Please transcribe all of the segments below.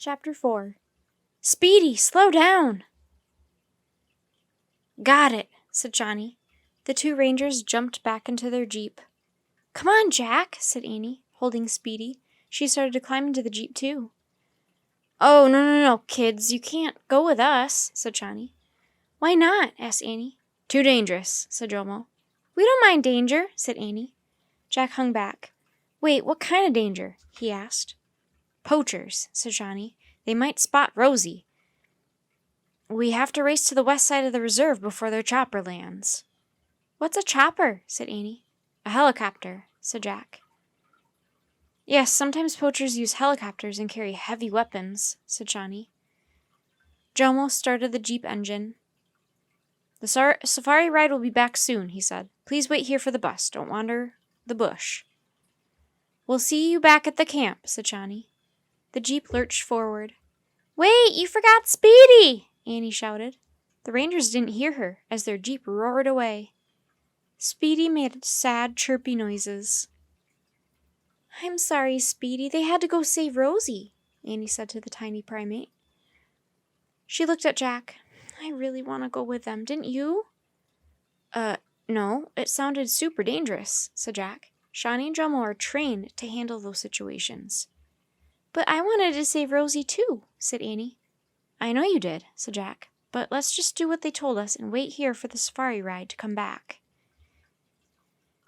Chapter 4. Speedy, slow down! Got it, said Johnny. The two rangers jumped back into their jeep. Come on, Jack, said Annie, holding Speedy. She started to climb into the jeep, too. Oh, no, kids, you can't go with us, said Johnny. Why not? Asked Annie. Too dangerous, said Jomo. We don't mind danger, said Annie. Jack hung back. Wait, what kind of danger? He asked. Poachers, said Johnny. They might spot Rosie. We have to race to the west side of the reserve before their chopper lands. What's a chopper? Said Annie. A helicopter, said Jack. Yes, sometimes poachers use helicopters and carry heavy weapons, said Johnny. Jomo started the jeep engine. The safari ride will be back soon, he said. Please wait here for the bus. Don't wander the bush. We'll see you back at the camp, said Johnny. The jeep lurched forward. Wait, you forgot Speedy! Annie shouted. The rangers didn't hear her as their jeep roared away. Speedy made sad, chirpy noises. I'm sorry, Speedy. They had to go save Rosie, Annie said to the tiny primate. She looked at Jack. I really want to go with them, didn't you? No, it sounded super dangerous, said Jack. Shawnee and Jomo are trained to handle those situations. But I wanted to save Rosie too, said Annie. I know you did, said Jack, but let's just do what they told us and wait here for the safari ride to come back.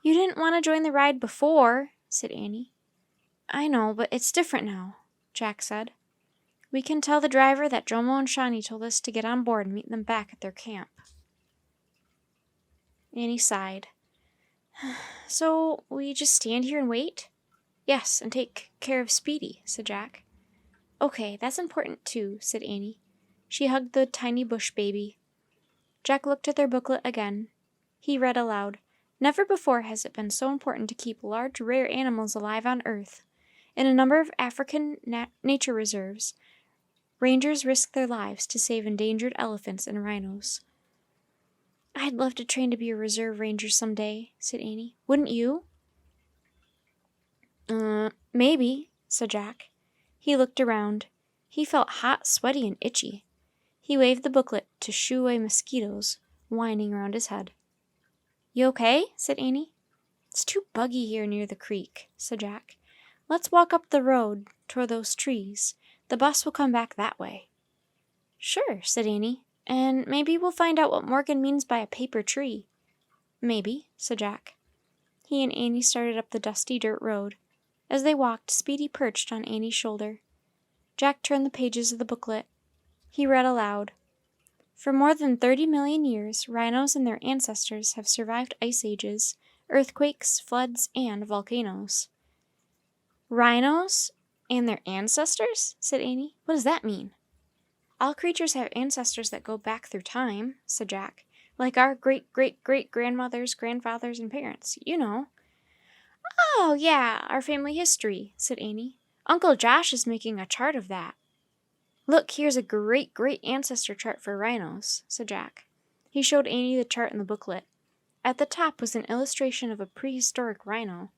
You didn't want to join the ride before, said Annie. I know, but it's different now, Jack said. We can tell the driver that Jomo and Shawnee told us to get on board and meet them back at their camp. Annie sighed. So we just stand here and wait? Yes, and take care of Speedy, said Jack. Okay, that's important too, said Annie. She hugged the tiny bush baby. Jack looked at their booklet again. He read aloud. Never before has it been so important to keep large, rare animals alive on Earth. In a number of African nature reserves, rangers risk their lives to save endangered elephants and rhinos. I'd love to train to be a reserve ranger someday, said Annie. Wouldn't you? Maybe, said Jack. He looked around. He felt hot, sweaty, and itchy. He waved the booklet to shoo away mosquitoes whining around his head. You okay? Said Annie. It's too buggy here near the creek, said Jack. Let's walk up the road toward those trees. The bus will come back that way. Sure, said Annie. And maybe we'll find out what Morgan means by a paper tree. Maybe, said Jack. He and Annie started up the dusty dirt road. As they walked, Speedy perched on Annie's shoulder. Jack turned the pages of the booklet. He read aloud. For more than 30 million years, rhinos and their ancestors have survived ice ages, earthquakes, floods, and volcanoes. Rhinos and their ancestors? Said Annie. What does that mean? All creatures have ancestors that go back through time, said Jack. Like our great-great-great-grandmothers, grandfathers, and parents. You know. Oh, yeah, our family history, said Annie. Uncle Josh is making a chart of that. Look, here's a great-great-ancestor chart for rhinos, said Jack. He showed Annie the chart in the booklet. At the top was an illustration of a prehistoric rhino.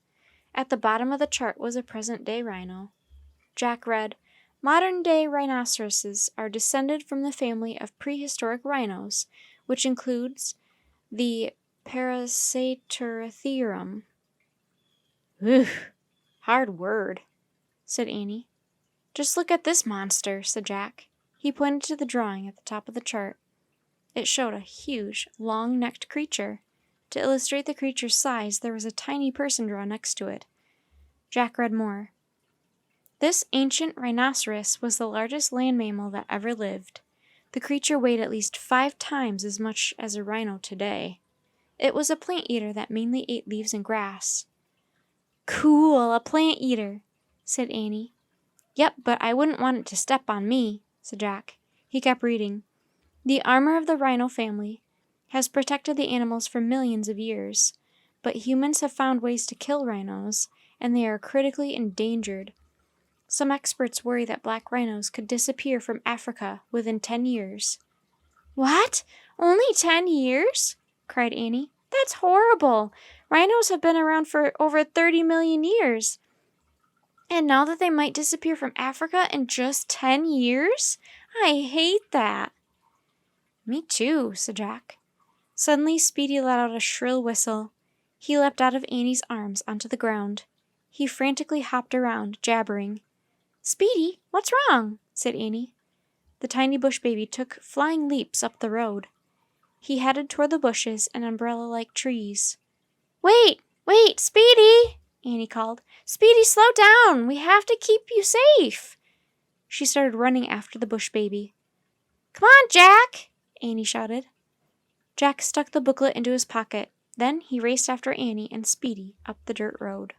At the bottom of the chart was a present-day rhino. Jack read, Modern-day rhinoceroses are descended from the family of prehistoric rhinos, which includes the Parasaturtherum. Ugh, hard word, said Annie. Just look at this monster, said Jack. He pointed to the drawing at the top of the chart. It showed a huge, long-necked creature. To illustrate the creature's size, there was a tiny person drawn next to it. Jack read more. This ancient rhinoceros was the largest land mammal that ever lived. The creature weighed at least 5 times as much as a rhino today. It was a plant eater that mainly ate leaves and grass. Cool, a plant eater, said Annie. Yep, but I wouldn't want it to step on me, said Jack. He kept reading. The armor of the rhino family has protected the animals for millions of years, but humans have found ways to kill rhinos, and they are critically endangered. Some experts worry that black rhinos could disappear from Africa within 10 years. What? Only 10 years? Cried Annie. That's horrible. Rhinos have been around for over 30 million years. And now that they might disappear from Africa in just 10 years? I hate that. Me too, said Jack. Suddenly, Speedy let out a shrill whistle. He leapt out of Annie's arms onto the ground. He frantically hopped around, jabbering. Speedy, what's wrong? Said Annie. The tiny bush baby took flying leaps up the road. He headed toward the bushes and umbrella-like trees. Wait, Speedy! Annie called. Speedy, slow down! We have to keep you safe! She started running after the bush baby. Come on, Jack! Annie shouted. Jack stuck the booklet into his pocket. Then he raced after Annie and Speedy up the dirt road.